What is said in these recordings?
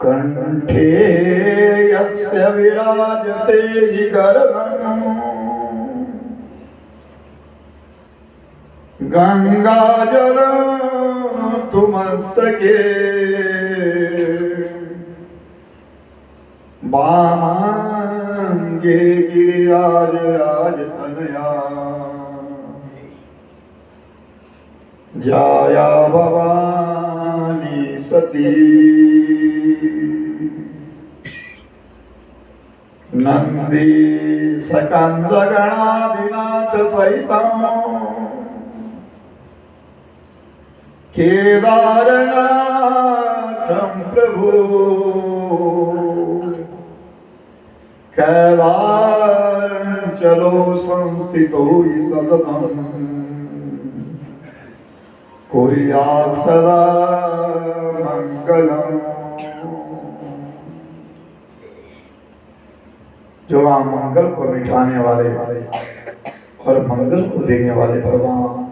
कंठे यस्य विराजते गरलम् गंगाजलं तु मस्तके वामांगे गिरिराज राजतनया जाया भवानी सती नंदी सकंद गणाधिनाथ सहितं केदारनाथं प्रभु कैलांचलो संस्थितो हि सततं कुर्यात् सदा मंगलम्। जो आप मंगल को मिटाने वाले और मंगल को देने वाले भगवान,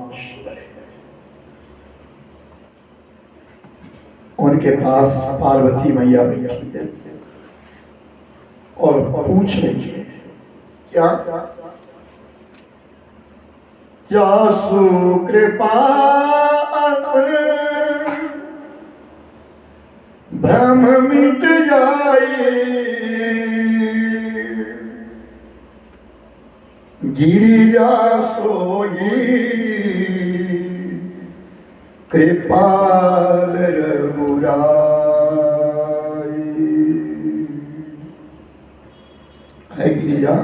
उनके पास पार्वती मैया बैठी है और पूछ रही है क्या? जासु कृपा भ्रम मिट जाए, गिरिजा सोई कृपाल रघुराई। है गिरिजा,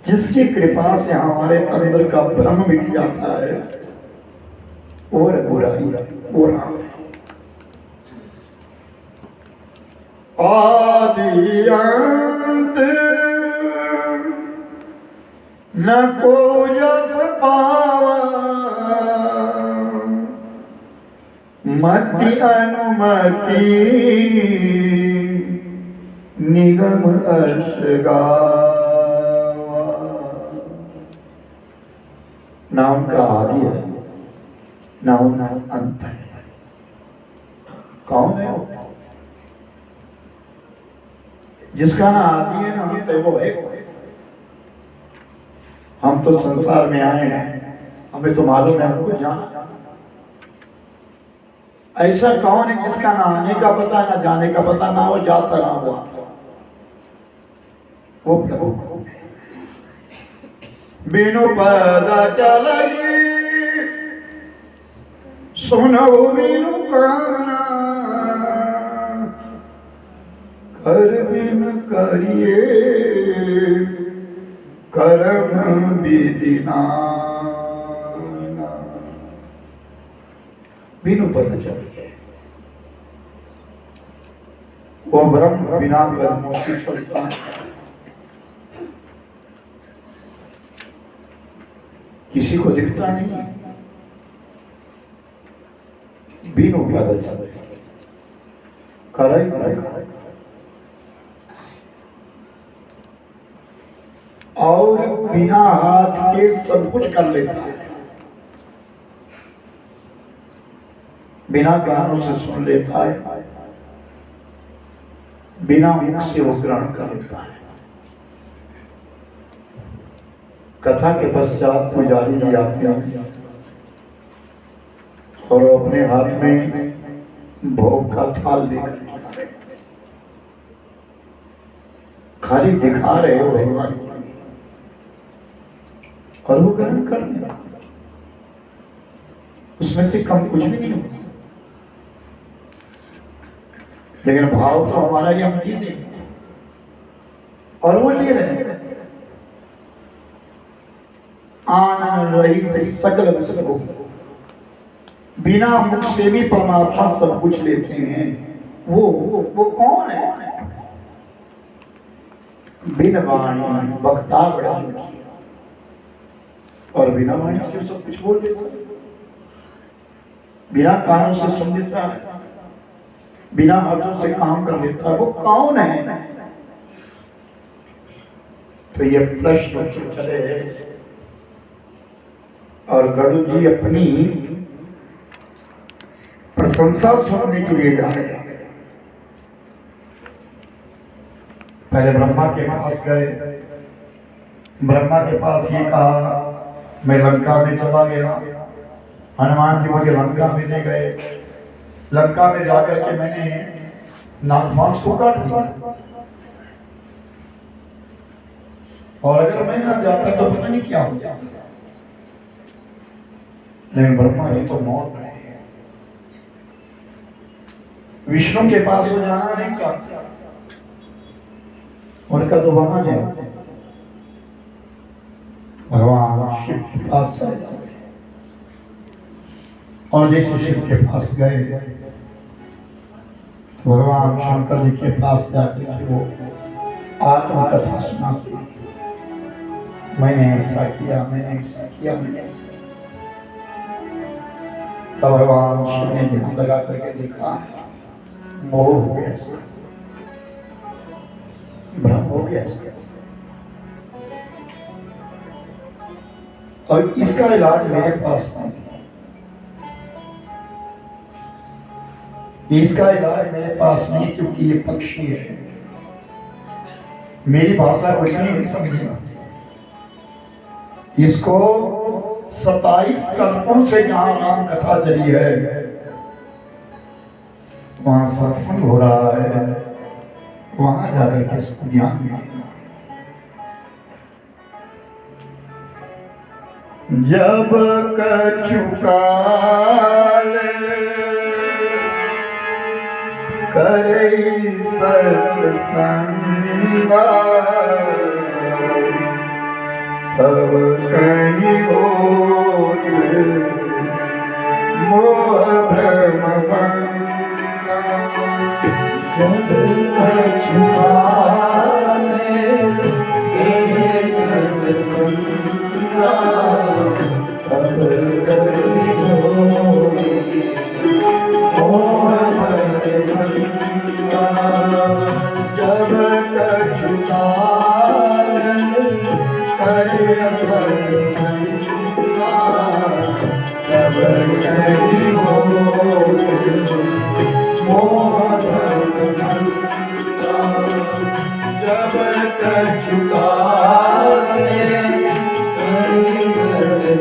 जिसकी कृपा से हमारे अंदर का भ्रम मिट जाता है वो रघुराई, वो राम है। आदि अंत न को जस पावा, मति अनुमति निगम अर्श गावा। ना उनका आदि है ना उनका अंत है। कौन है वो? जिसका ना आदि है ना अंत है, वो है। हम तो संसार में आए हैं, हमें तो मालूम है, हमको जाना। ऐसा कौन है जिसका ना आने का पता, ना जाने का पता, ना वो जाता ना वो आता? वो प्रभु को बिनु पद चलई सुनो बिनु काना, कर बिन करिए करम विधिना। बिनु पद चलिए, वो ब्रह्म बिना कर्मों की चलता है। किसी को दिखता नहीं, बिनु पद चले कराई रखा और बिना हाथ के सब कुछ कर लेता है, बिना कानों से सुन लेता है, बिना मुख से वो ग्रहण कर लेता है। कथा के पश्चात पुजारी जी आते हैं और अपने हाथ में भोग का थाल लेकर खाली दिखा रहे हो भगवान, और वो ग्रहण कर लिया। उसमें से कम कुछ भी नहीं होगा, लेकिन भाव तो हमारा ये हम दे और वो ले रहे हैं। आनंद रहित सकल सुख, बिना मुख से भी परमात्मा सब कुछ लेते हैं। वो कौन है? बिन वाणी वक्ता बड़ा, और बिना वाणी से सब कुछ बोल देता है, बिना कानों से सुन लेता है, बिना हाथों से काम कर लेता है। वो कौन है? तो ये प्रश्न चले और गरुड़ जी अपनी प्रशंसा सुनने के लिए जा रहे हैं। पहले ब्रह्मा के पास गए, ब्रह्मा के पास ये कहा मैं लंका में चला गया, हनुमान जी मुझे लंका में ले गए, लंका में जाकर के मैंने नागपाश को काट दिया, और अगर मैं ना जाता तो पता नहीं क्या हो जाता। लेकिन ब्रह्मा जी तो मौत रहे, विष्णु के पास वो जाना नहीं चाहते, उनका तो वहां है, भगवान शिव के पास चले जाते हैं। और जैसे शिव के पास गए तो भगवान शंकर जी के पास जाकर के वो आत्मकथा सुनाते हैं, मैंने ऐसा किया, मैंने ऐसा किया, मैंने ऐसा। तब भगवान शिव ने ध्यान लगा करके देखा, मोह हो गया, भ्रम हो गया, और इसका इलाज मेरे पास नहीं है, इसका इलाज मेरे पास नहीं, क्योंकि ये पक्षी है, मेरी भाषा कोई नहीं समझेगा। इसको 27 कल्पों से जहां राम कथा चली है, वहां सत्संग हो रहा है, वहां जाकर के इसको ज्ञान मिलेगा। जब कछु काल करे सत्संगा, तब कहीं होत मोह भ्रम भंगा। जब कछु काल करे सत्संगा, तब कहीं होत मोह भ्रम भंगा। जब कछु काल करे सत्संगा, तब कहीं होत मोह भ्रम भंगा। जब कछु काल करे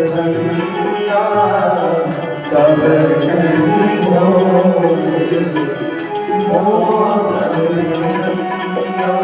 सत्संगा, तब कहीं होत मोह भ्रम भंगा।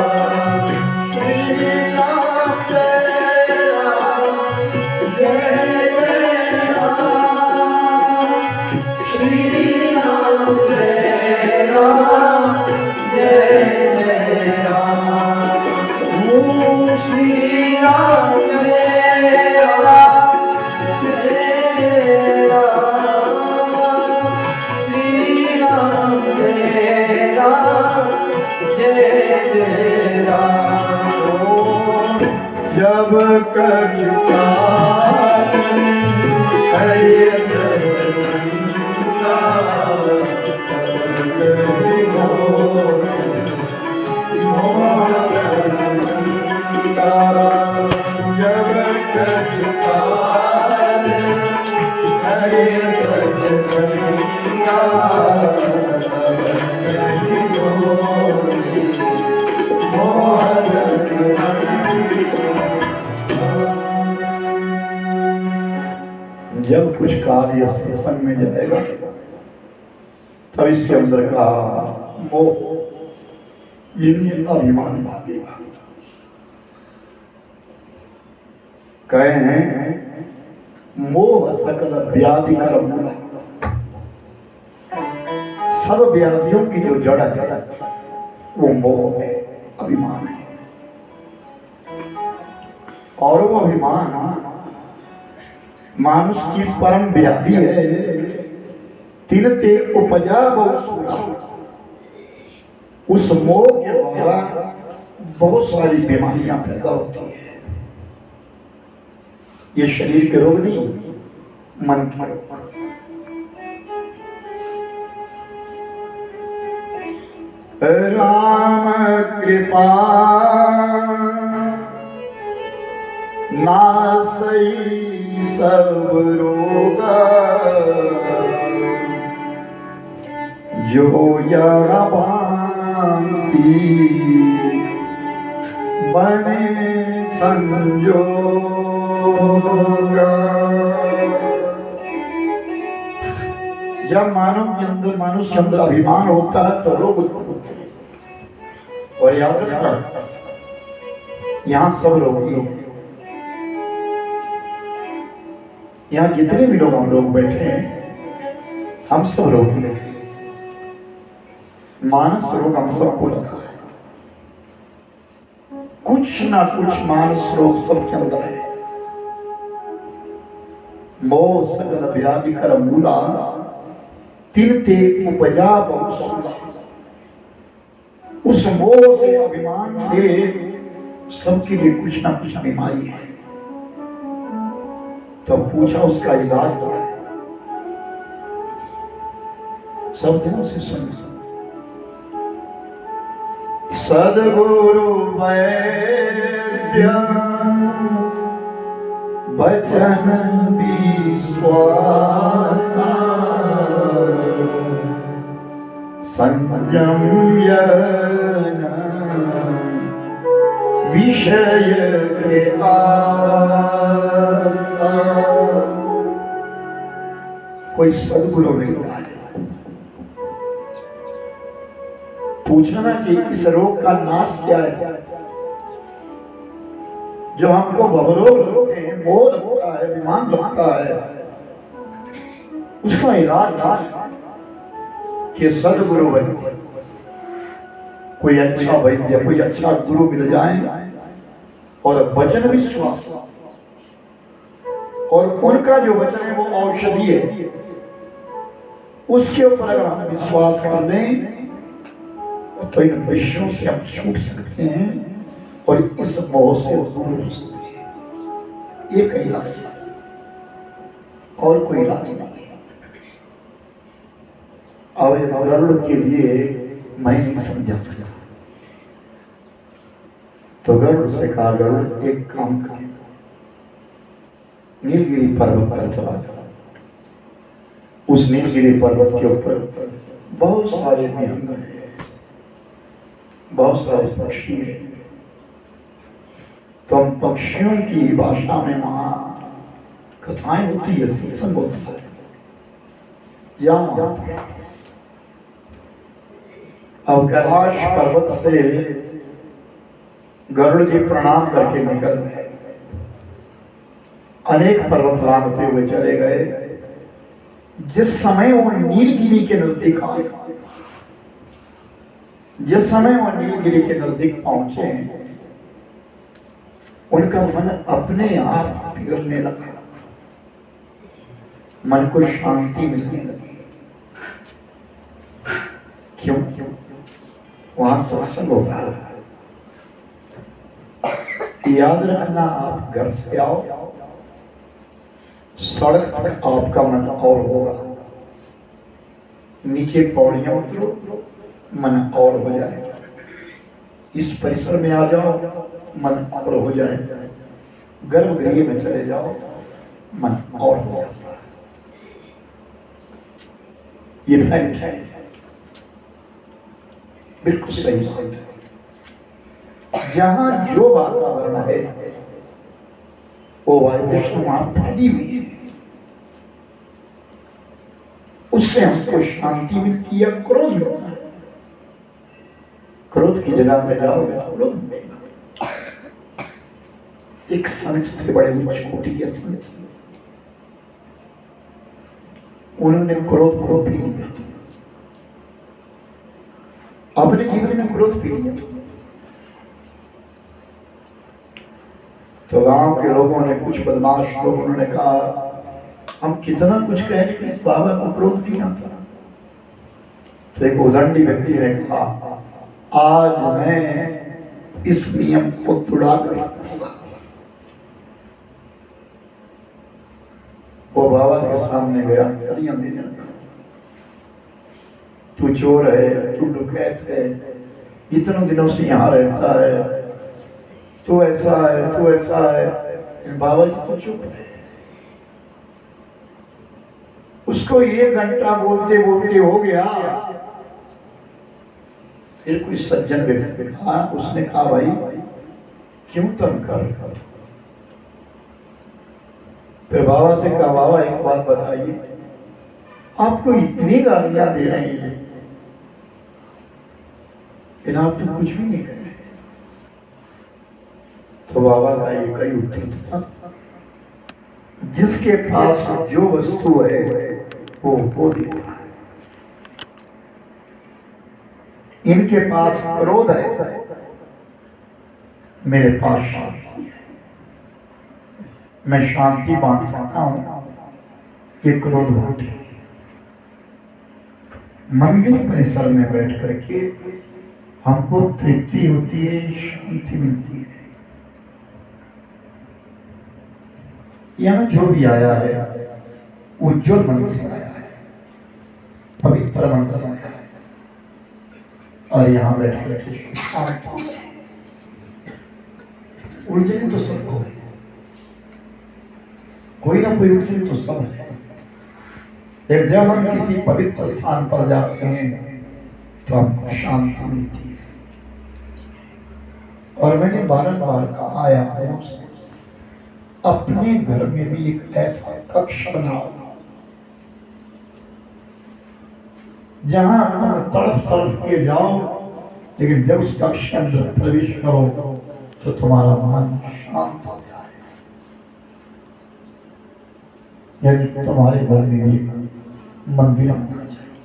जब कछु काल करे सत्संगा, तब कहीं होत मोह भ्रम भंगा। जब कछु काल करे सत्संगा, तब कहीं होत मोह भ्रम भंगा। जब कुछ कार्य सत्संग में जाएगा, तब इसके अंदर का मोह, ये अभिमान भागेगा। कहे हैं मोह सकल व्याधि कर मूल, सब व्याधियों की जो जड़ है वो मोह है, अभिमान है। और वो अभिमान मानुष की परम व्याधि है। तिनते उपजा बहुसूला, उस मोह के द्वारा बहुत सारी बीमारियां पैदा होती है। ये शरीर के रोग नहीं, मन के रोग। राम कृपा नासई सब रोगा, जो यहाँ भांति बने संजोगा। जब मानव के अंदर, मनुष्य के अंदर अभिमान होता है तो रोग उत्पन्न होते हैं। और याद रखना, यहाँ सब रोगी हैं। यहाँ जितने भी लोग हम लोग बैठे हैं, हम सब रोगी हैं। मानस रोग हम सबको लगा है, कुछ ना कुछ मानस रोग सबके अंदर है। मोह सकल व्याधि कर मूला, तिनते उपजा बहुसूला। उस मोह से, अभिमान से सबके लिए कुछ ना कुछ बीमारी है। तो पूछा उसका इलाज क्या है? सब ध्यान से सुनना। सद्गुरु वैद्य वचन विश्वासा, संयम विषय के आसा। कोई सद्गुरु मिल रहा है, पूछना कि इस रोग का नाश क्या है? जो हमको भवरोग रोग है, मोह लगता है, अभिमान लगता है, उसका इलाज क्या है? कि सद्गुरु वैद्य, कोई अच्छा वैद्य, कोई अच्छा गुरु मिल जाए और वचन विश्वास, और उनका जो वचन है वो औषधि है, उसके ऊपर अगर हम विश्वास कर दें तो इन विषयों से हम छूट सकते हैं और इस मोह से दूर हो सकते हैं। एक इलाज है, और कोई इलाज नहीं है। अब गरुड़ के लिए मैं नहीं समझा सकता, तो गरुड़ से कहा, गरुड़ एक काम कर, नीलगिरी पर्वत पर चला जा। उस नीलगिरी पर्वत के ऊपर बहुत सारे निहंग हैं, बहुत सारे पक्षी हैं। तो हम पक्षियों की भाषा में वहां कथाएं होती है, सत्संग होता है। अब कैलाश पर्वत से गरुड़ जी प्रणाम करके निकल गए। अनेक पर्वत लांघते हुए चले गए। जिस समय वो नीलगिरी के नजदीक आए, जिस समय वो नीलगिरी के नजदीक पहुंचे, उनका मन अपने आप पिघलने लगा, मन को शांति मिलने लगी। क्यों? वहां सत्संग हो रहा है। याद रखना, आप घर से आओ, सड़क तक आपका मन और होगा, नीचे पौड़ियां उतरो, मन और हो जाएगा। इस परिसर में आ जाओ, मन और हो जाएगा। गर्भगृह में चले जाओ, मन और हो जाता है। ये फैक्ट है, बिल्कुल सही बात है। जहां जो वातावरण है वो वाइब्रेशन वहां फैली हुई है, उससे हमको शांति मिलती है। क्रोध होता है, क्रोध की जगह में जाओगे तो क्रोध मिलेगा। एक संत थे, बड़े उच्च कोटि के संत, उन्होंने क्रोध को पी लिया था, अपने जीवन में क्रोध पी लिया था। तो गांव के लोगों ने, कुछ बदमाश लोग, उन्होंने कहा हम कितना कुछ कहें लेकिन इस बाबा को क्रोध नहीं आता। तो एक उदंडी व्यक्ति ने कहा, आज मैं इस नियम को तुड़ा कर रखूंगा। वो बाबा के सामने गया, गालियां देने लगा, तू चोर है, तू डकैत है, इतने दिनों से यहाँ रहता है, तू ऐसा है, तू ऐसा है। बाबा जी तो चुप है। उसको 1 घंटा बोलते बोलते हो गया फिर कोई सज्जन व्यक्ति कहा, उसने कहा भाई क्यों तंग कर रखा था? फिर बाबा से कहा, बाबा एक बात बताइए, आपको इतनी गालियां दे रहे हैं लेकिन आप तो कुछ भी नहीं कर रहे। तो बाबा का ये कई उत्तर था, जिसके पास जो वस्तु है वो देता है। इनके पास क्रोध है, मेरे पास शांति है। मैं शांति बांट सकता हूं, ये क्रोध बांटे। मंदिर परिसर में बैठ करके हमको तृप्ति होती है, शांति मिलती है। यहाँ जो भी आया है उज्जवल मन से आया है, पवित्र मन से आया है, और यहाँ बैठ करके शांत हो गए। उलझने तो सबको है, कोई ना कोई उलझन तो सब है। लेकिन जब हम किसी पवित्र स्थान पर जाते हैं तो हमको शांति मिलती है। और मैंने बारंबार कहा है, अपने घर में भी एक ऐसा कक्ष बनाओ जहां तुम तड़प तड़प के जाओ, लेकिन जब उस कक्ष के अंदर प्रवेश करो तो तुम्हारा मन शांत हो जाए। यदि तुम्हारे घर में भी मंदिर होना चाहिए,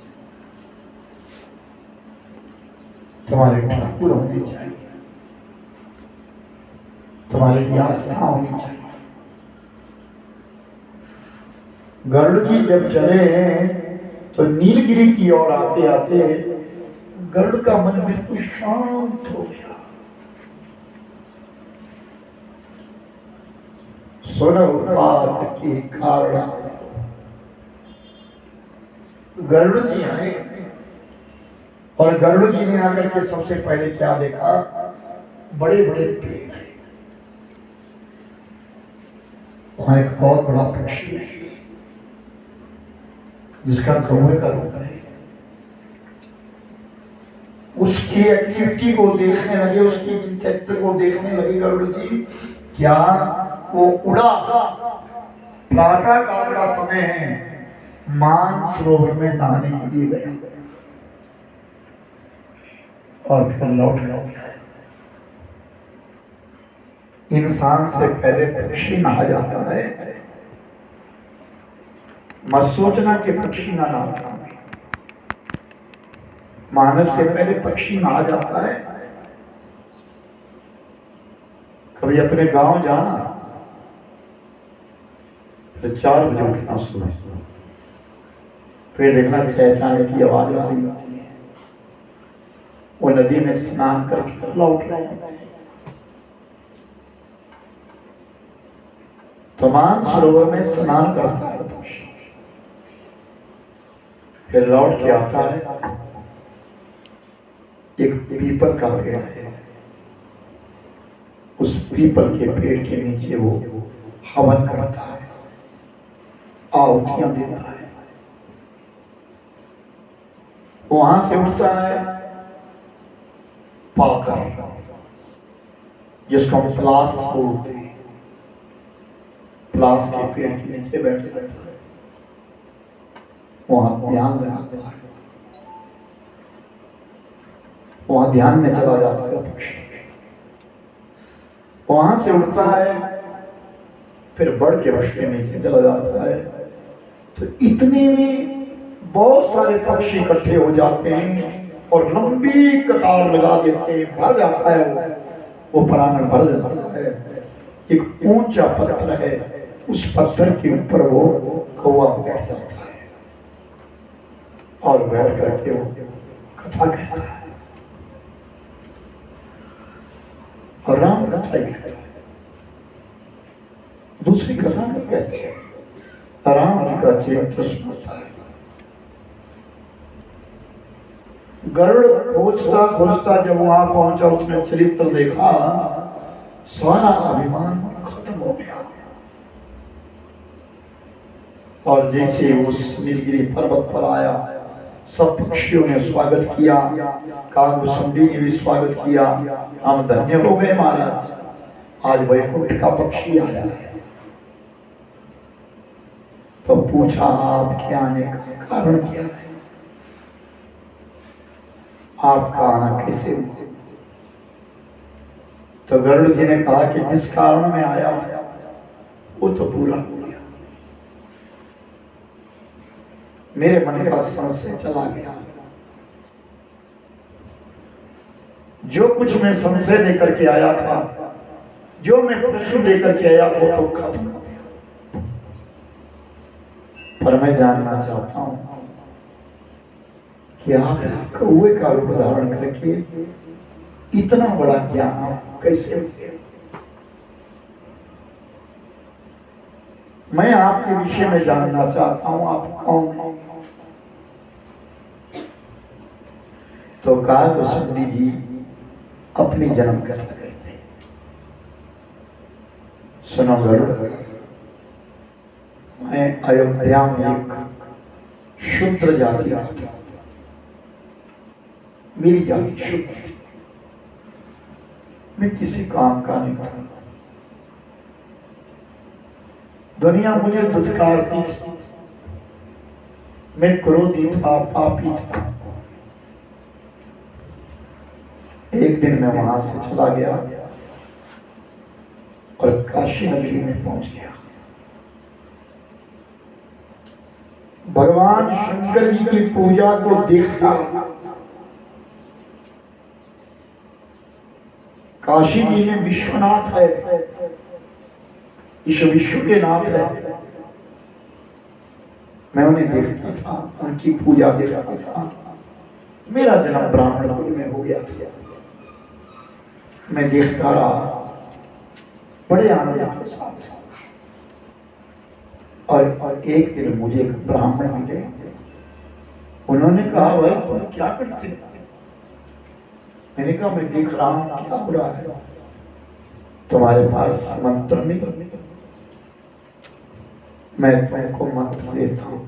तुम्हारे ठाकुर होने चाहिए, तुम्हारे लिए आस्था होनी चाहिए। गरुड़ जी जब चले तो नीलगिरी की ओर आते आते गरुड़ का मन बिल्कुल शांत हो गया। सुनौपात के कारण गरुड़ जी आए, और गरुड़ जी ने आकर के सबसे पहले क्या देखा, बड़े बड़े पेड़ है, वहां एक बहुत बड़ा पक्षी है जिसका कौवे का रूप है। उसकी एक्टिविटी को देखने लगे, उसकी चित्र को देखने लगे गरुड़ जी। क्या वो उड़ा? प्रातः काल का समय है, मानसरोवर में नहाने के लिए गया और फिर लौट गया। इंसान से पहले पक्षी नहा जाता है, मत सोचना कि पक्षी ना नहाता है। मानव से पहले पक्षी नहा जाता है। कभी अपने गांव जाना, फिर 4 बजे उठना सुबह, फिर देखना चहचहाने की आवाज आ रही होती है, वो नदी में स्नान करके लौट रहे होते हैं। तो मानसरोवर में स्नान करता है पक्षी, फिर लौट के आता है। एक पीपल का पेड़ है, उस पीपल के पेड़ के नीचे वो हवन करता है, आहुतियां देता है। वहां से उठता है पाकर, जिसको हम प्लास बोलते हैं, प्लास के पेड़ के नीचे बैठ जाता है, वहां ध्यान लगाता है, वहां ध्यान में चला जाता है पक्षी। वहां से उठता है, फिर बढ़ के वृक्ष के नीचे चला जाता है। तो इतने में बहुत सारे पक्षी इकट्ठे हो जाते हैं और लंबी कतार लगा देते हैं, भर जाता है वो प्रांगण भर जाता है। एक ऊंचा पत्थर है, उस पत्थर के ऊपर वो कौवा बैठ जाता है और बैठ करके वो कथा कहता है, और राम कथा ही कहता है, दूसरी कथा नहीं कहते, राम जी का चरित्र सुनाता है। गरुड़ खोजता खोजता जब वहां पहुंचा, उसने चरित्र देखा, सारा अभिमान खत्म हो गया। और जैसे उस नीलगिरी पर्वत पर आया, सब पक्षियों ने स्वागत किया, काकभूषुंडी ने भी स्वागत किया। हम धन्य हो गए महाराज, आज वैकुंठ का पक्षी आया है। तो पूछा आपके आने का कारण क्या है, आपका आना कैसे हुआ? तो गरुड़ जी ने कहा कि जिस कारण में आया था वो तो पूरा हो गया, मेरे मन का संशय चला गया। जो कुछ मैं संशय लेकर के आया था, जो मैं प्रश्न लेकर के आया था, वो तो खत्म हो गया। पर मैं जानना चाहता हूं कि आप कौवे का रूप धारण करके इतना बड़ा ज्ञान आप कैसे हुए? मैं आपके विषय में जानना चाहता हूं, आप कौन हैं? तो काकभूषुंडी जी अपनी जन्म कथा कहते हैं। सुनो गरुड़, मैं अयोध्या में एक शूद्र जाति का था, मेरी जाति शूद्र थी, मैं किसी काम का नहीं था। दुनिया मुझे दुत्कारती थी, मैं क्रोधी था, पापी था। एक दिन मैं वहां से चला गया और काशी नगरी में पहुंच गया। भगवान शंकर जी की पूजा को देखता। काशी जी में विश्वनाथ है, इस विश्व के नाथ है। मैं उन्हें देखता था, उनकी पूजा देखता था। मेरा जन्म ब्राह्मण कुल में हो गया था। मैं देखता रहा बड़े आनंद के साथ। और एक दिन मुझे एक ब्राह्मण मिले। उन्होंने कहा, भाई तुम क्या करते हो? मैंने कहा, मैं देख रहा हूं क्या हो रहा है। तुम्हारे पास मंत्र नहीं? मैं तुमको मंत्र देता हूं।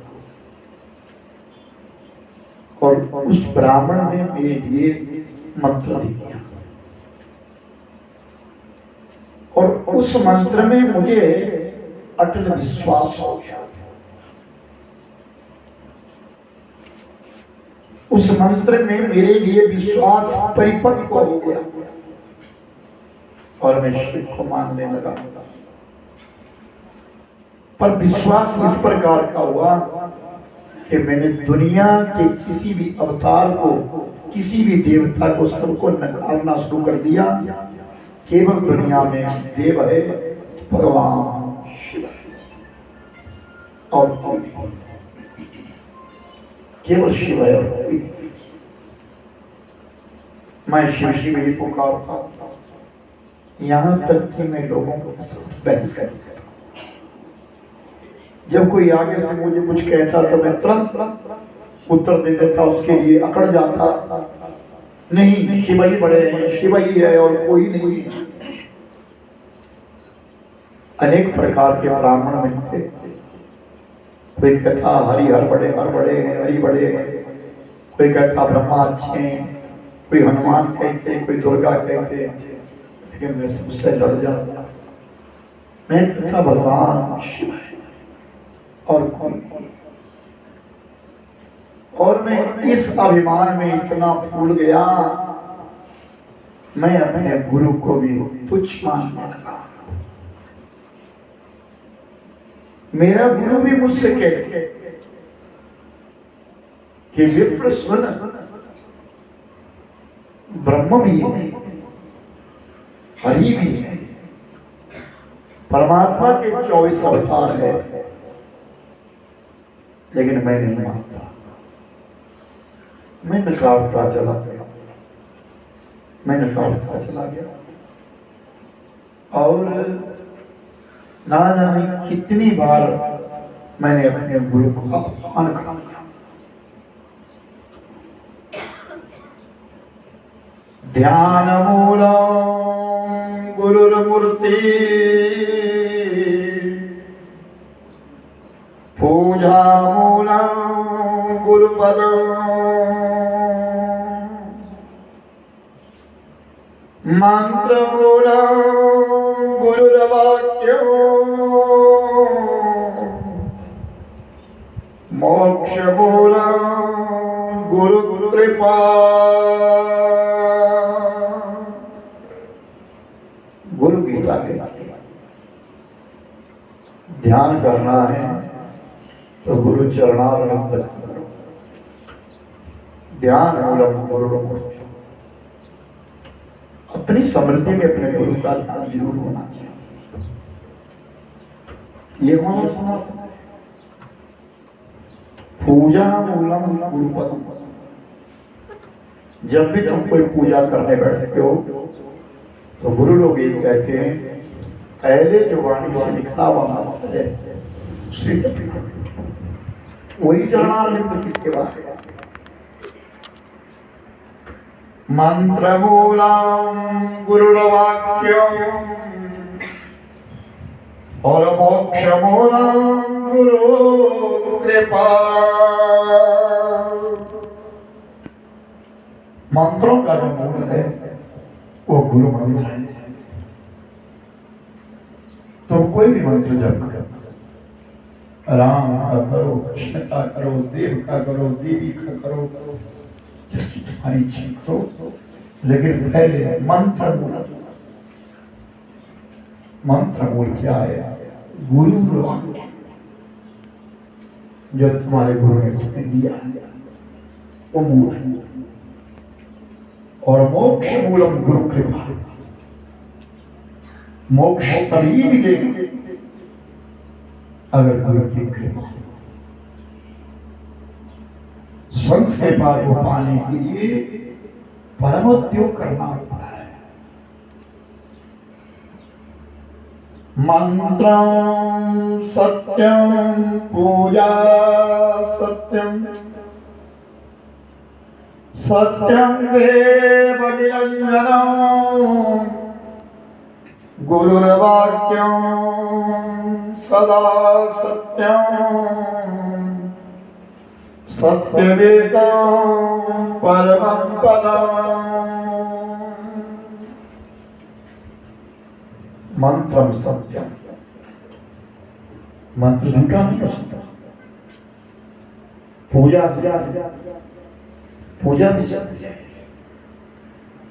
और उस ब्राह्मण ने मेरे लिए मंत्र दिया और उस मंत्र में मुझे अटल विश्वास हो गया। उस मंत्र में मेरे लिए विश्वास परिपक्व हो गया और मैं शिव को मानने लगा। पर विश्वास इस प्रकार का हुआ कि मैंने दुनिया के किसी भी अवतार को, किसी भी देवता को, सबको नकारना शुरू कर दिया। केवल दुनिया में देव है भगवान शिव और कोई नहीं, केवल शिव है और कोई नहीं। मैं शिव शिव ही पुकारता, यहां तक कि मैं लोगों को बहस कर देता। जब कोई आगे से मुझे कुछ कहता तो मैं तुरंत उत्तर दे देता, उसके लिए अकड़ जाता। नहीं, शिव ही बड़े हैं, शिव ही है और कोई नहीं है। अनेक प्रकार के ब्राह्मण मिलते। कोई कहता हरि हर बड़े हैं, हरि बड़े हैं। कोई कहता ब्रह्मा अच्छे हैं, कोई हनुमान कहते, कोई दुर्गा कहते। लेकिन मैं सबसे लड़ जाता। मैं कहता भगवान शिव है और कोई नहीं। और मैं इस अभिमान में इतना फूल गया, मैं अपने गुरु को भी तुच्छ मानने लगा। मेरा गुरु भी मुझसे कहते कि विप्र सुन, ब्रह्म भी है, हरि भी है, परमात्मा के 24 अवतार है। लेकिन मैं नहीं मानता, मैं नकारता चला गया, मैं नकारता चला गया। और ना जाने कितनी बार मैंने अपने गुरु को अपमान कर दिया। ध्यान मूलम गुरुर्मूर्ति, पूजा मूलम गुरुपदं मंत्रमूलं गुरुर्वाक्यं मोक्षमूलं गुरुकृपा। गुरु गीता कहती है ध्यान करना है तो गुरु चरणारविंद करो। ध्यान मूलम गुरुर्मूर्ति। अपनी समृद्धि में अपने गुरु का ध्यान जरूर होना चाहिए। ये हमारा समर्थन है। पूजा मूलम गुरुपदम। जब भी तुम कोई पूजा करने बैठते हो तो गुरु लोग ये कहते हैं पहले जो वाणी से लिखा हुआ मंत्र है उसे जपना। वही चरणारविंद किसके बाद है। मंत्रमूलम गुरुर्वाक्यम और मोक्षमूलम गुरुकृपा। मंत्रों का जो मूल है वो गुरु मंत्र है। तुम कोई भी मंत्र जप करो, राम का करो, कृष्ण का करो, देव का करो, देवी का करो, जिसकी तुम्हारी इच्छा करो, लेकिन पहले मंत्र मूल क्या है। गुरु वाक्य जो तुम्हारे गुरु ने तुम्हें दिया वो मूल है। और मोक्ष मूलम गुरु कृपा। मोक्ष तभी मिलेगा अगर गुरु की कृपा। संत कृपा को पाने के लिए परमोद्योग करना होता है। मंत्रं सत्यं पूजा सत्यं सत्यं देव निरंजनं गुरुर्वाक्यं सदा सत्यं सत्यवेदं परमं पदम्। मंत्रम सत्यम। मंत्र झूठा नहीं हो सकता। पूजा भी सत्य है,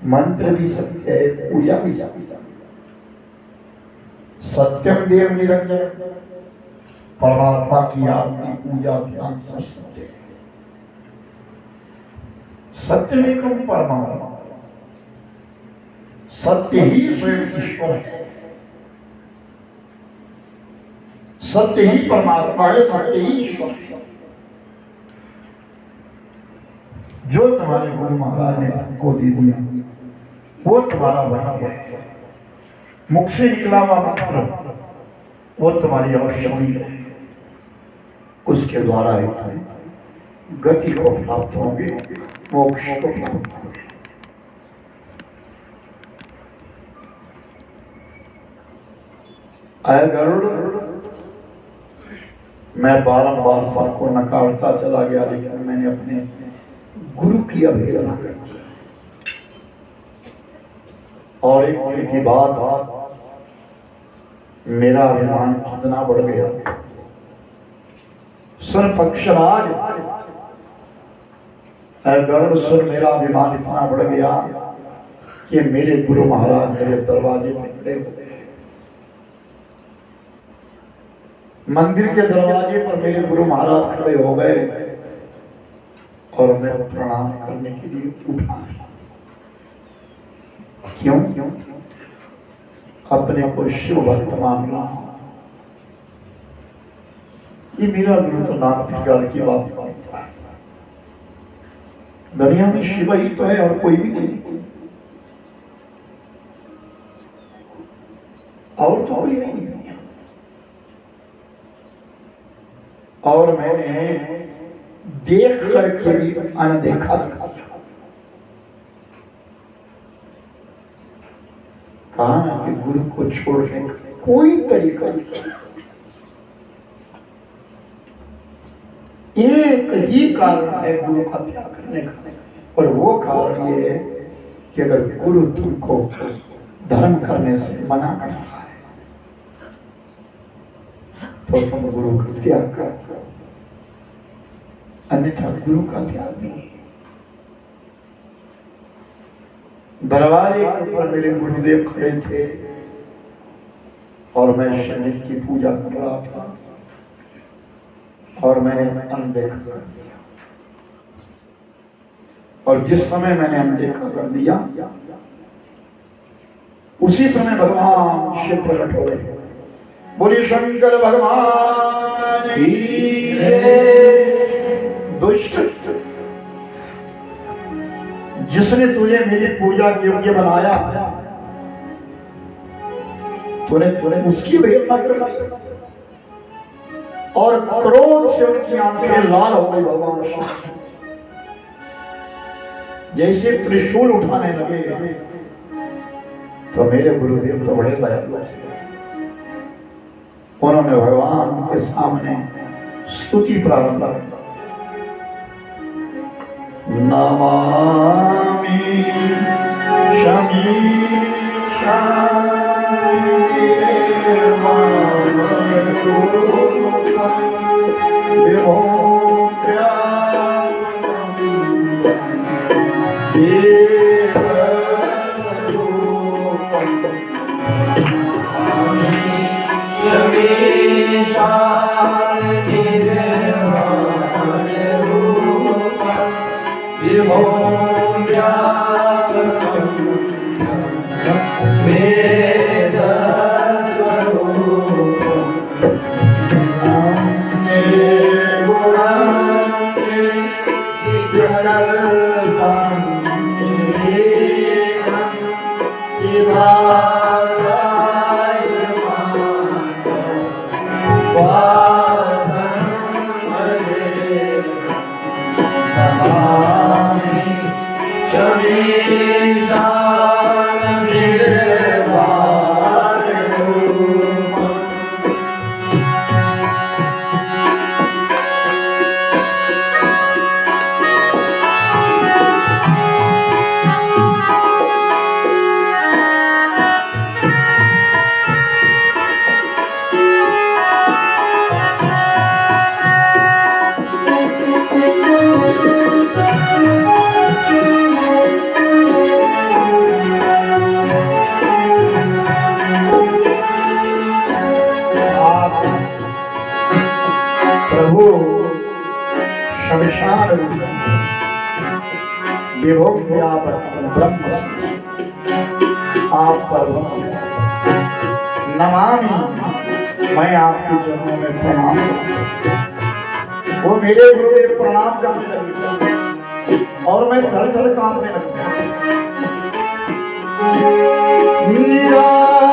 मंत्र भी सत्य है, पूजा भी सत्य है। सत्यम देव निरंजन। परमात्मा की आरती पूजा ध्यान सब सत्य है। सत्य में कभी परमात्मा। सत्य ही स्वयं ईश्वर है। सत्य ही परमात्मा है, सत्य ही ईश्वर है। जो तुम्हारे गुरु महाराज ने तुमको दे दिया वो तुम्हारा वाक्य है। मुख से निकला हुआ मंत्र वो तुम्हारी औषधि है। उसके द्वारा ही तुम गति को प्राप्त होंगे, मोक्ष को प्राप्त होंगे। आय गरुड़, मैं बारंबार सबको नकारता चला गया, लेकिन मैंने अपने गुरु की अवहेलना कर दी। और एक दिन की बात, मेरा अभिमान कितना बढ़ गया। सुर पक्षराज गरुड़ सुर, मेरा अभिमान इतना बढ़ गया कि मेरे गुरु महाराज मेरे दरवाजे पे खड़े हो गए। मंदिर के दरवाजे पर मेरे गुरु महाराज खड़े हो गए और मैं प्रणाम करने के लिए उठा। क्यों? अपने को शिव भक्त मान रहा हूं। ये मेरा गुरु तो नाम प्रकार की बात करता है। दुनिया में शिव ही तो है और कोई भी नहीं, और तो कोई नहीं दुनिया। और मैंने देख करके भी अनदेखा कर दिया। कहा ना कि गुरु को छोड़ने का कोई तरीका नहीं। एक ही कारण है गुरु का त्याग करने का, और वो कारण ये है कि अगर गुरु तुमको धर्म करने से मना करता है तो तुम गुरु का त्याग करो, अन्यथा गुरु का त्याग नहीं है। दरबारे के ऊपर मेरे गुरुदेव खड़े थे और मैं शनि की पूजा कर रहा था और मैंने अनदेखा कर दिया, और जिस समय मैंने अनदेखा कर दिया उसी समय भगवान शिव प्रकट हो गए। बोलिए शंकर भगवान की जय। दुष्ट, जिसने तुझे मेरी पूजा के योग्य बनाया तूने उसकी अवहेलना कर दी और क्रोध से उनकी आंखें लाल हो गई। भगवान शिव जैसे त्रिशूल उठाने लगे तो मेरे गुरुदेव तो बड़े दयालु थे, उन्होंने भगवान के सामने स्तुति प्रारंभ कर दी। नमामि नमामि, मैं आपके चरणों में प्रणाम करता हूं। वो मेरे गुरुदेव प्रणाम करने लगे और मैं थर-थर कांपने लगा। निराकार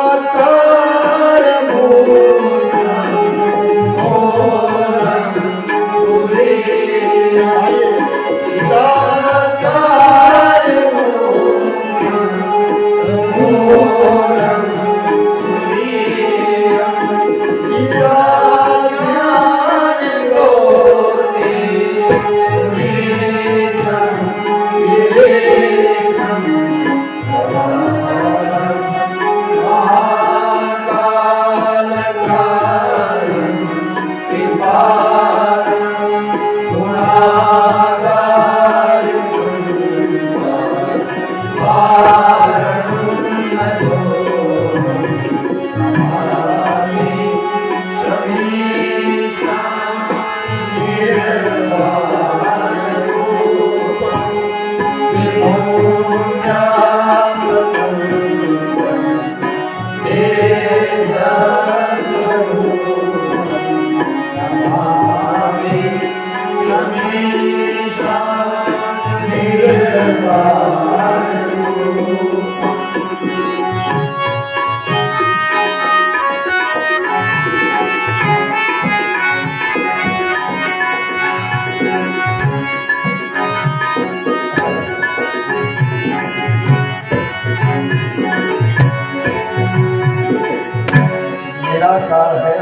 निराकार है,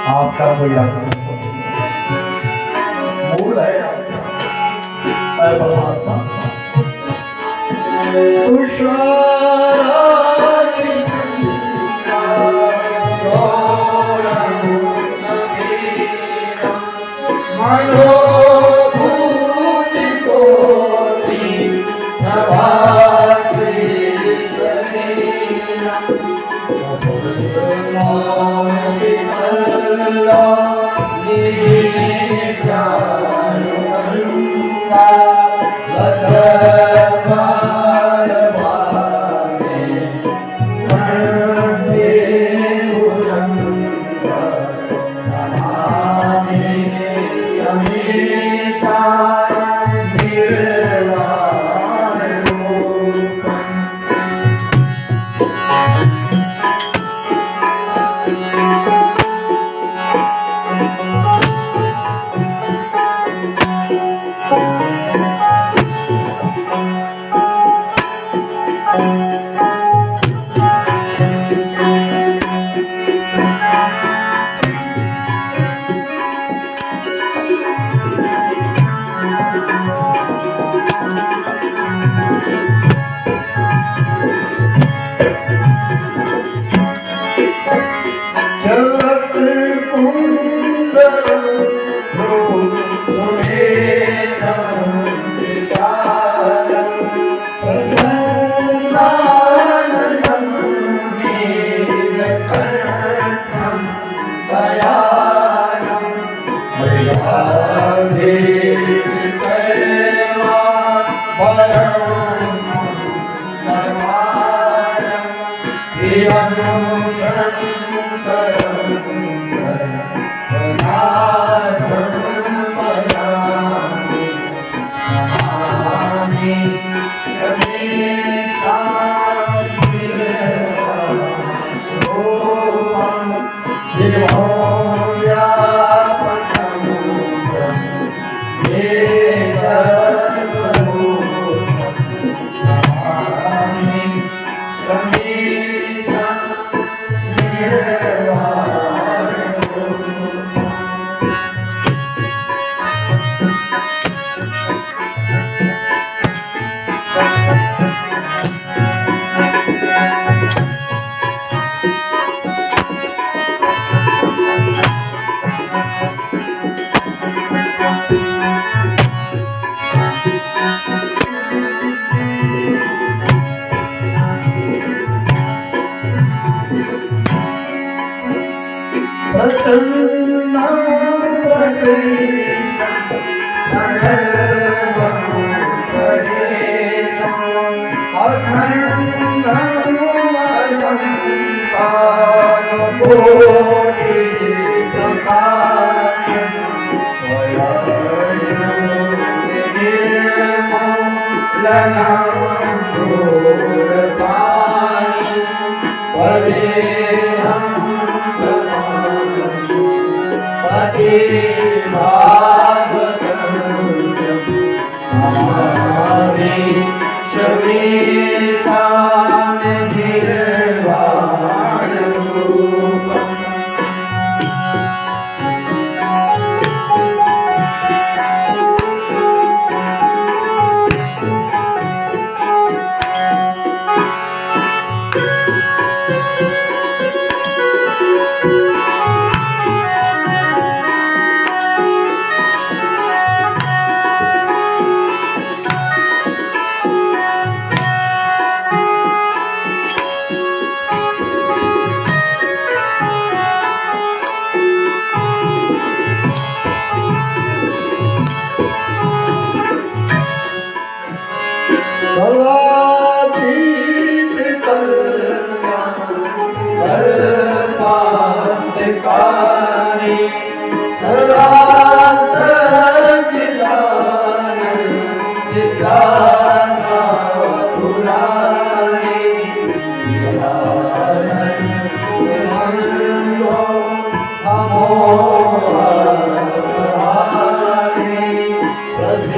आपका कोई आकार नहीं। फूल है। ऐ परमात्मा तुषारा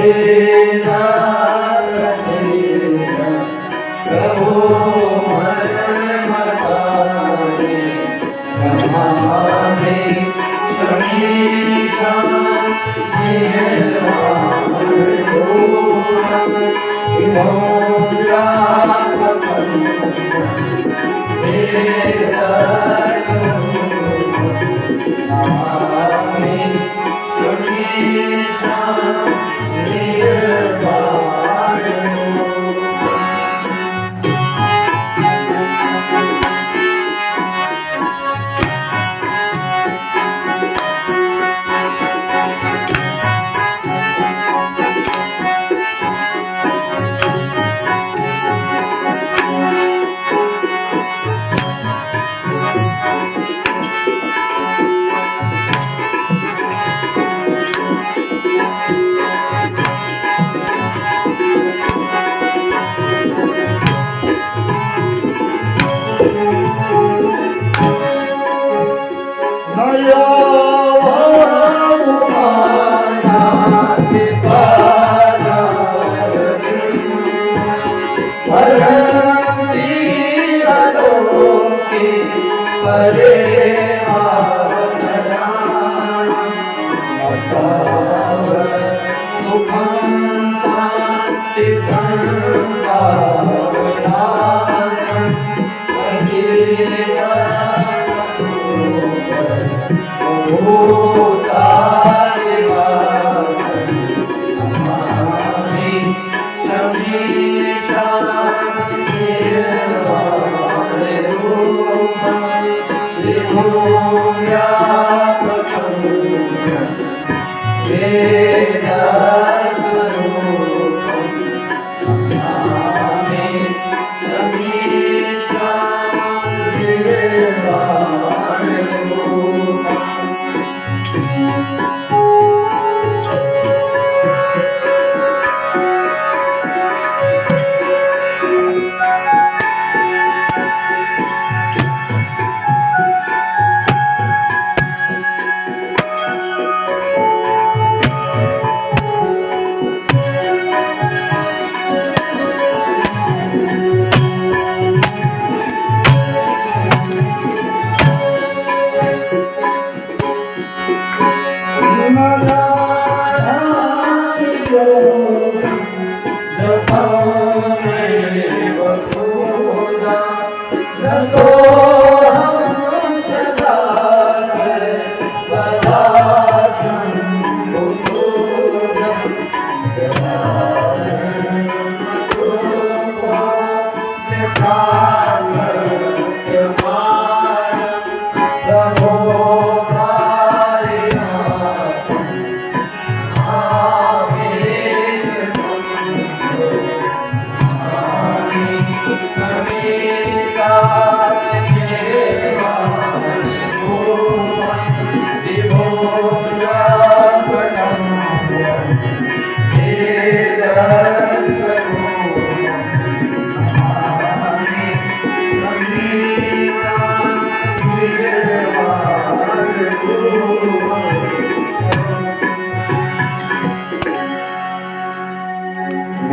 Shri Ram,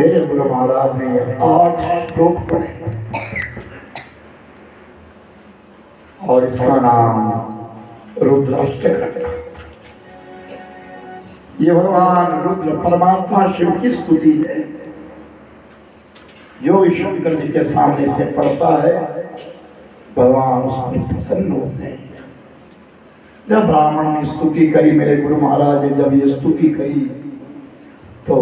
मेरे गुरु महाराज ने 8 श्लोक पढ़े और इसका नाम रुद्राष्टक रखा। ये भगवान रुद्र परमात्मा शिव की स्तुति है। जो भी शंकर जी के सामने से पढ़ता है भगवान उस पर प्रसन्न होते हैं। जब ब्राह्मण ने स्तुति करी, मेरे गुरु महाराज ने जब ये स्तुति करी तो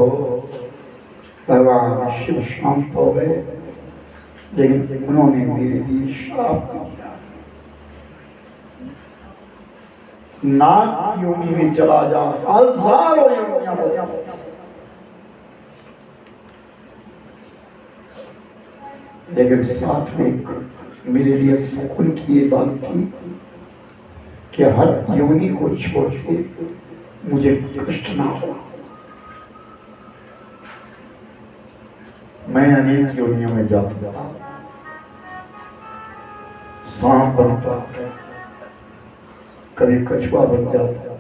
भगवान शिव शांत हो गए, लेकिन उन्होंने मेरे लिए श्राप दिया, नाग की योनि में चला जा, हजारों योनियां बचा। लेकिन साथ में मेरे लिए सुकून की ये बात थी कि हर योनि को छोड़ के मुझे कष्ट ना हो। मैं अनेक योनियों में जाता था, सांप बनता, कभी कछुआ बन जाता,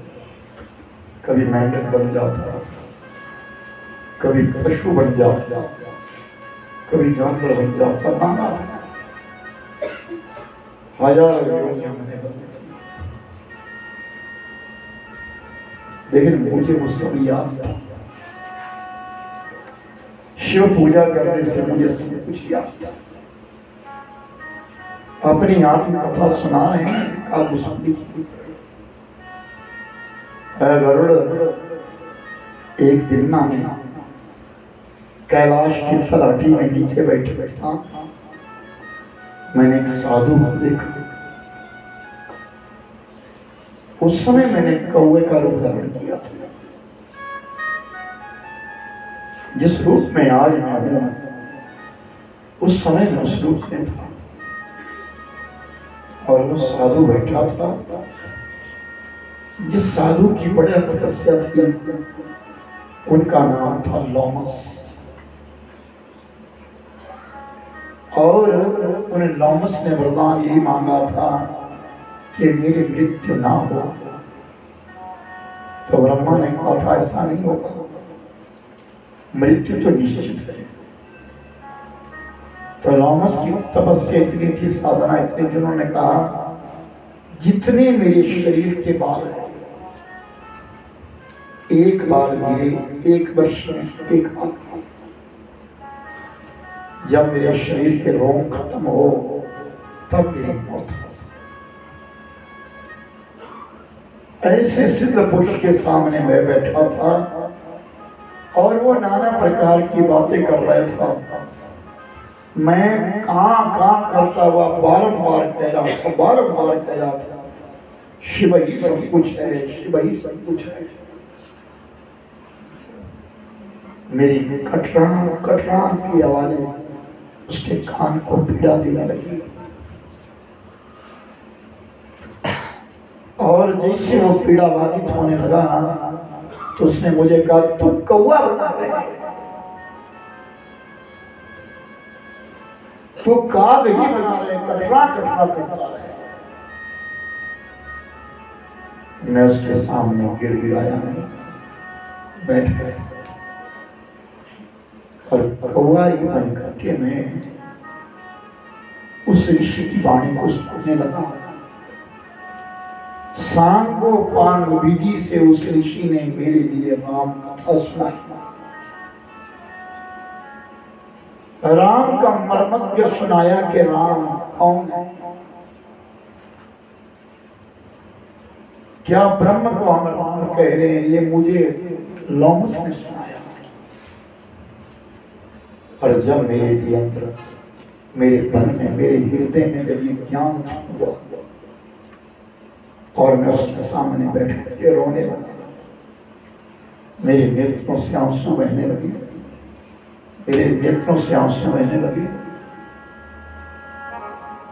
कभी मेंढक बन जाता, कभी पशु बन जाता, कभी जानवर बन जाता, नाना हजार योनियां मैंने बदली। लेकिन मुझे वो सब याद था शिव पूजा करने से मुझे सब कुछ याद था। अपनी आत्म कथा सुना रहे हैं काबू सुनी। गरुड़ एक दिन ना में कैलाश की तलाटी में नीचे बैठे बैठा मैंने एक साधु को देखा। उस समय मैंने कौवे का रूप धारण किया था। जिस रूप में आज मैं हूं उस समय मैं उस रूप में था। और वो साधु बैठा था। जिस साधु की बड़ी तपस्या थी उनका नाम था लोमस। और उन लोमस ने वरदान यही मांगा था कि मेरी मृत्यु ना हो। तो ब्रह्मा ने कहा था ऐसा नहीं होगा, मृत्यु तो निश्चित है। तो लोमस की तपस्या इतनी थी, साधना इतनी थी, उन्होंने कहा जितने मेरे शरीर के बाल हैं एक बाल गिरे एक वर्ष में एक बाल, जब मेरे शरीर के रोग खत्म हो तब मेरी मौत हो। ऐसे सिद्ध पुरुष के सामने मैं बैठा था और वो नाना प्रकार की बातें कर रहा था। मैं कहाँ करता हुआ बारंबार कह रहा था शिव ही सब कुछ है, शिव ही सब कुछ है। मेरी कटरान की आवाजें उसके कान को पीड़ा देने लगी। और जैसे वो पीड़ा बाधित होने लगा तो उसने मुझे कहा तू कौवा बना रहे है, तू काग ही बना रहे, कटरा करता रहे। मैं उसके सामने गिड़गिड़ाया नहीं, बैठ गया और कौवा ही बन करके मैं उस ऋषि की वाणी को सुनने लगा। सांगोपांग विधि से उस ऋषि ने मेरे लिए राम कथा सुनाई। राम का मर्मज्ञ सुनाया कि राम कौन है, क्या ब्रह्म को हम राम कह रहे हैं, ये मुझे लोमस ने सुनाया। और जब मेरे लिए अंदर मेरे मन में मेरे हृदय में जब ये ज्ञान हुआ और मैं उसके सामने बैठ करके रोने लगा, मेरे नेत्रों से आंसू बहने लगे,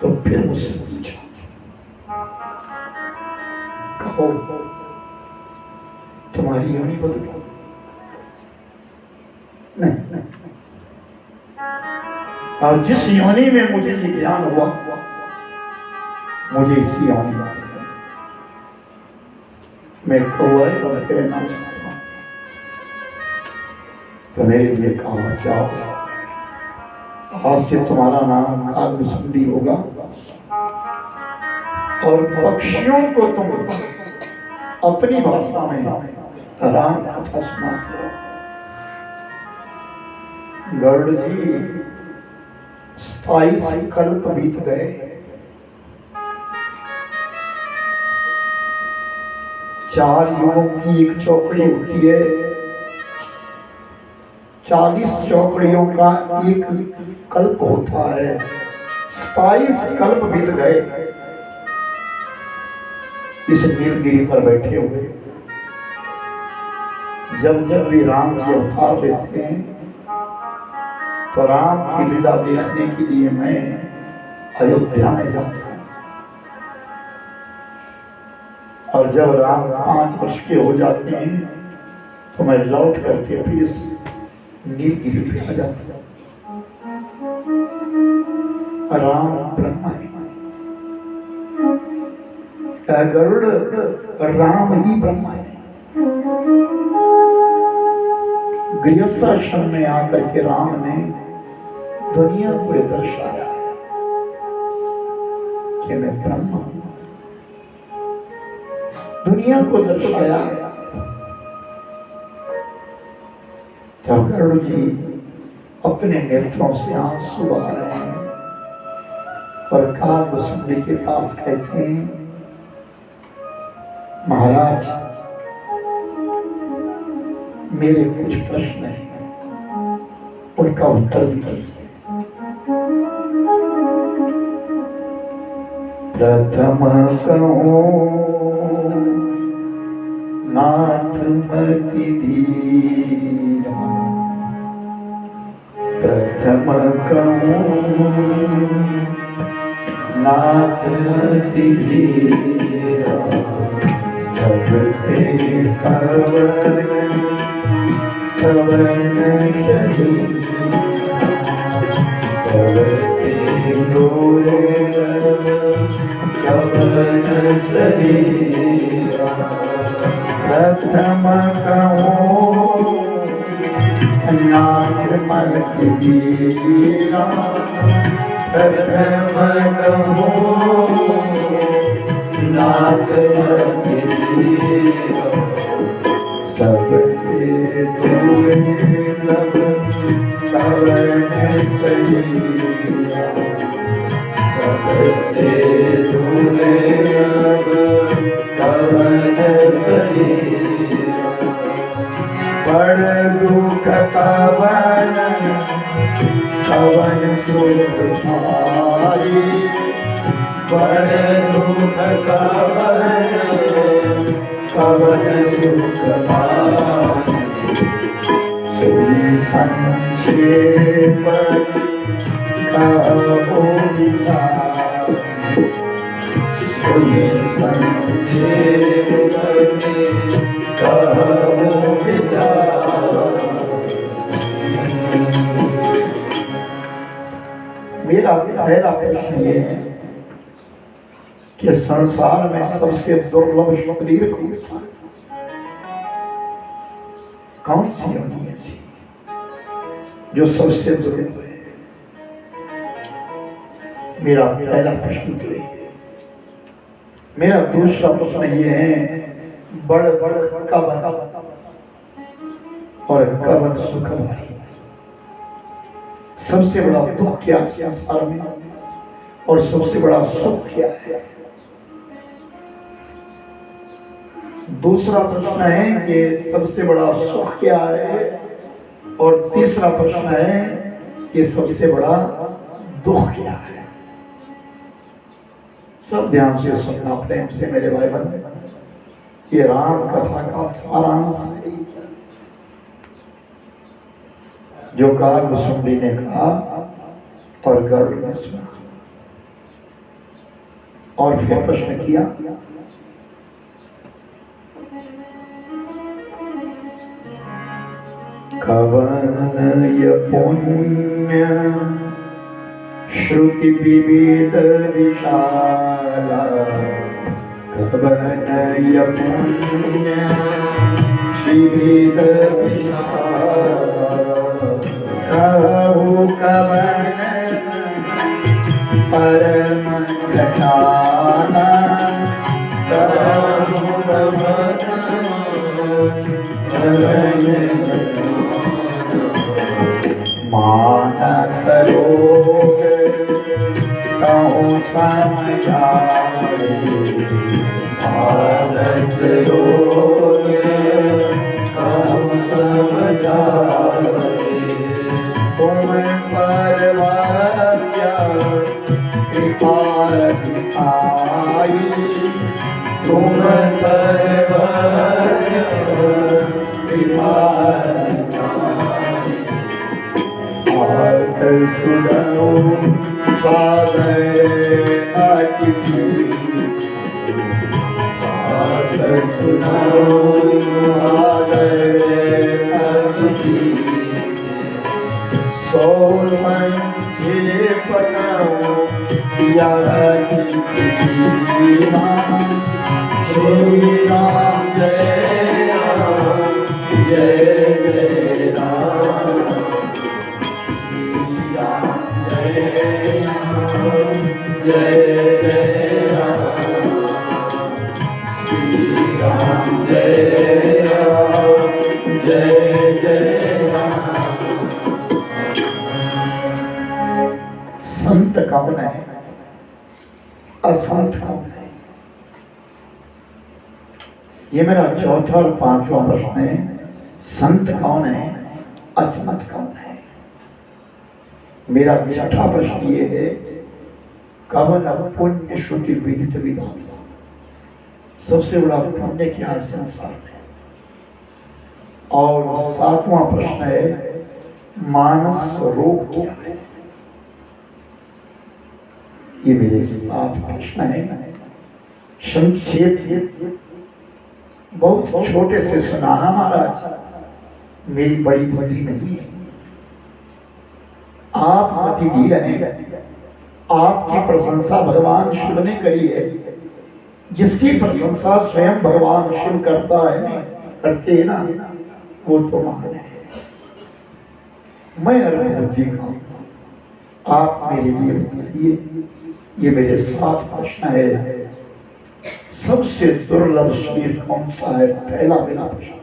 तो फिर मुझसे पूछा कहो तुम्हारी योनि बदली? नहीं। और जिस योनि में मुझे ये ज्ञान हुआ मुझे इसी योनि में मैं कौवा बन के रहना चाहता हूं। तो मेरे लिए कहा क्या होगा, आज से तुम्हारा नाम कागभूषुंडी होगा और पक्षियों को तुम अपनी भाषा में राम कथा सुनाते रहो। गरुड़ जी 27 कल्प बीत गए। 4 युगों की एक चौकड़ी होती है, 40 चौकड़ियों का एक कल्प होता है। 27 कल्प बीत गए इस नीलगिरी पर बैठे हुए। जब जब भी राम जी अवतार लेते हैं तो राम की लीला देखने के लिए मैं अयोध्या में जाता हूं। और जब राम 5 वर्ष के हो जाते हैं तो मैं लौट करके फिर इस नीलगिरी पे आ जाता हूं। राम ब्रह्मा है, गरुड़ राम ही ब्रह्मा है। गृहस्थाश्रम में आकर के राम ने दुनिया को दर्शाया है कि मैं ब्रह्म हूं, दुनिया को दर्शाया है। तो गरुड़ जी अपने नेत्रों से आंसू आ रहे हैं और काल वसुंधरी के पास कहते हैं, महाराज मेरे कुछ प्रश्न हैं, उनका उत्तर दीजिए। प्रथम कहूं नाथ मति धीरा, प्रथम कहूं नाथ मति धीरा, सब ते कवन कवन सही, सब ते डोरे कवन सही। प्रथम कहूं नाथ मति धीरा, प्रथम कहूं नाथ मति धीरा, सब ते दुर्लभ कवन सही, सब ते दुर्लभ कवन सही। बड़ दुख कवन कवन सुख भारी, बड़ दुख कवन कवन सुख भारी। सुनी संक्षेप कहो विचार, सुनी संक्षेप कहो विचार। मेरा पहला प्रश्न ये है कि संसार में सबसे दुर्लभ शरीर कौन सी योनि ऐसी जो सबसे दुर्लभ है? मेरा पहला प्रश्न तो ये है। मेरा दूसरा प्रश्न ये है, बड़ कवन और कवन सुख भारी, सबसे बड़ा दुख क्या है संसार में और सबसे बड़ा सुख क्या है? दूसरा प्रश्न है कि सबसे बड़ा सुख क्या है, और तीसरा प्रश्न है कि सबसे बड़ा दुख क्या है? सब ध्यान से सुनना, प्रेम से मेरे भाई बहन। ये राम कथा का सारांश है जो काल वसुंधरी ने कहा और गरुड़ ने सुना और फिर प्रश्न किया, कवन य पुण्य श्रुति विविध विशाला, कवन य पुण्य विविध विशाला, कहु कवन परम घटाना, कहु मानस रोग कहूँ समझाए, मानस रोग कहूँ समझाए। तुम सर्वज्ञ कृपा दिखाई, तुम सर्वज्ञ कृपा सुनो सागर अतिथि, सुनो सागर अतिथि। सो संक्षेप श्री राम जय राम जय जय राम, जय जय राम, श्री राम जय राम जय जय राम। कौन है, असंत कौन है? ये मेरा चौथा और पांचवा प्रश्न है। संत कौन है, असंत कौन है? मेरा छठा प्रश्न ये है, कवन पुण्य श्रुति विदित विधान, सबसे बड़ा पुण्य क्या है संसार में? और सातवां प्रश्न है, मानस रोग क्या है? ये मेरे 7 प्रश्न है। संक्षेप बहुत छोटे से सुनाना महाराज, मेरी बड़ी बुद्धि नहीं है। आप मति दी रहे, आपकी प्रशंसा भगवान शिव ने करी है। जिसकी प्रशंसा स्वयं भगवान शिव करता है, करते हैं ना, वो तो महान है। मैं बुद्धि का, आप मेरे लिए बताइए। ये मेरे 7 प्रश्न है। सबसे दुर्लभ शरीर कौन सा है? पहला मेरा प्रश्न।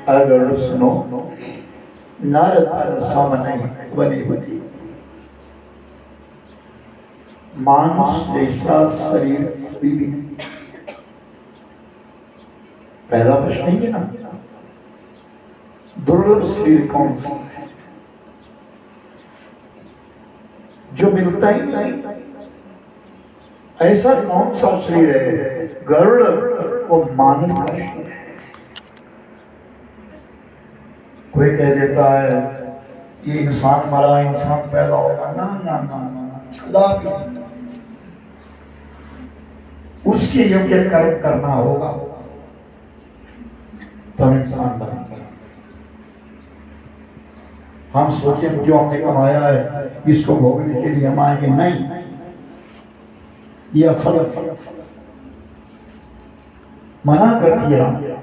अगर सुनो, नर तन सम नहीं बने बनी, मानुष जैसा शरीर कोई भी नहीं। पहला प्रश्न ही है ना, दुर्लभ शरीर कौन सा है जो मिलता ही नहीं? ऐसा कौन सा शरीर है? गरुड़ वो मानव का शरीर है। कोई कह देता है ये इंसान मरा, इंसान पैदा होगा, ना ना ना ना, खुदा भी उसके योग्य कर्म करना होगा तब इंसान बनेगा। हम सोचे जो हमने कमाया है इसको भोगने के लिए हम आएंगे, नहीं, यह असल मना करती है।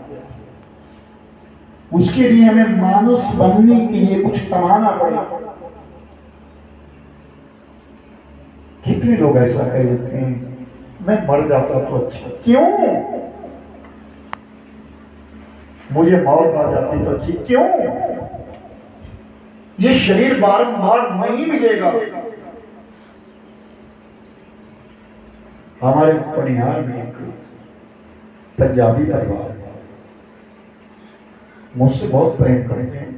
उसके लिए हमें मानुष बनने के लिए कुछ कमाना पड़ेगा। कितने लोग ऐसा कह देते हैं, मैं मर जाता तो अच्छा। क्यों? मुझे मौत आ जाती तो अच्छी। क्यों? ये शरीर बारंबार नहीं मिलेगा। हमारे पनिहार में एक पंजाबी परिवार है, मुझसे बहुत प्रेम करते हैं।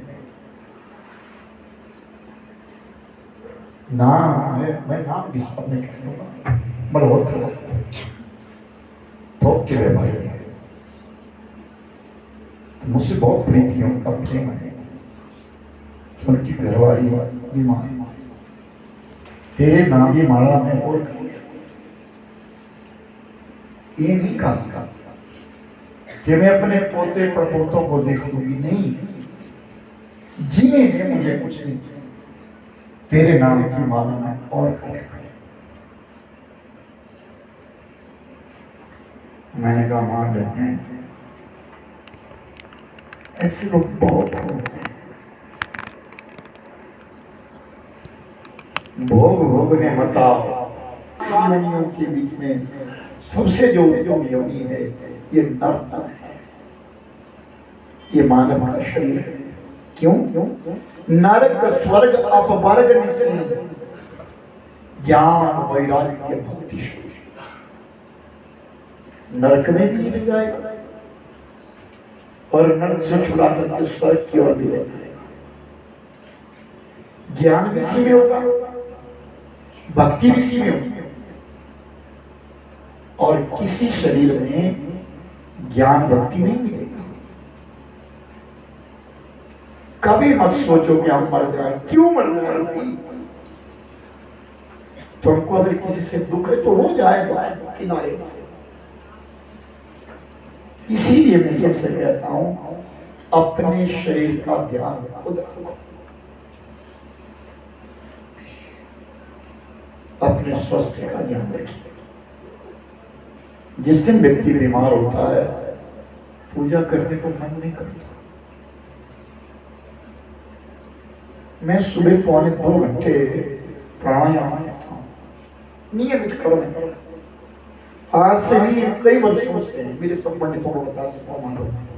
नाम है, मैं नाम भी सामने कह दूंगा, मल्होत्रा थोक के व्यापारी है। तो मुझसे बहुत प्रीति है, उनका प्रेम है। उनकी घरवाली बीमार, तेरे नाम की माला में और ये नहीं कहा कि मैं अपने पोते प्रपोतों को देख लूंगी, नहीं, जीने दे मुझे कुछ नहीं, तेरे नाम की माला में और मैंने कहा मां डरने, ऐसे लोग बहुत होते हैं। भोग भोगने मताओ, योनियों के बीच में सबसे जो उत्तम योनि है ये नर्तन है, ये मानव का शरीर है। क्यों? नरक स्वर्ग अपवर्ग निश्चय, ज्ञान वैराग्य भक्ति शक्ति, नरक में भी ले जाएगा और नरक से छुड़ा करके स्वर्ग की ओर भी ले जाएगा। ज्ञान भी इसी में होगा, भक्ति भी इसी में होगी। और किसी शरीर में ज्ञान भक्ति नहीं मिलेगा। कभी मत सोचो कि हम मर जाए, क्यों मर जाए? तुमको अगर किसी से दुख है तो हो जाए किनारे। इसीलिए मैं सबसे कहता हूं, अपने शरीर का ध्यान खुद रखो, अपने स्वास्थ्य का ध्यान रखिए। जिस दिन व्यक्ति बीमार होता है, पूजा करने को मन नहीं करता। मैं सुबह 1.25 घंटे प्राणायाम करता हूँ, नियमित करो। आज से नहीं, कई वर्षों से मेरे सब पंडितों को बता सकता हूँ।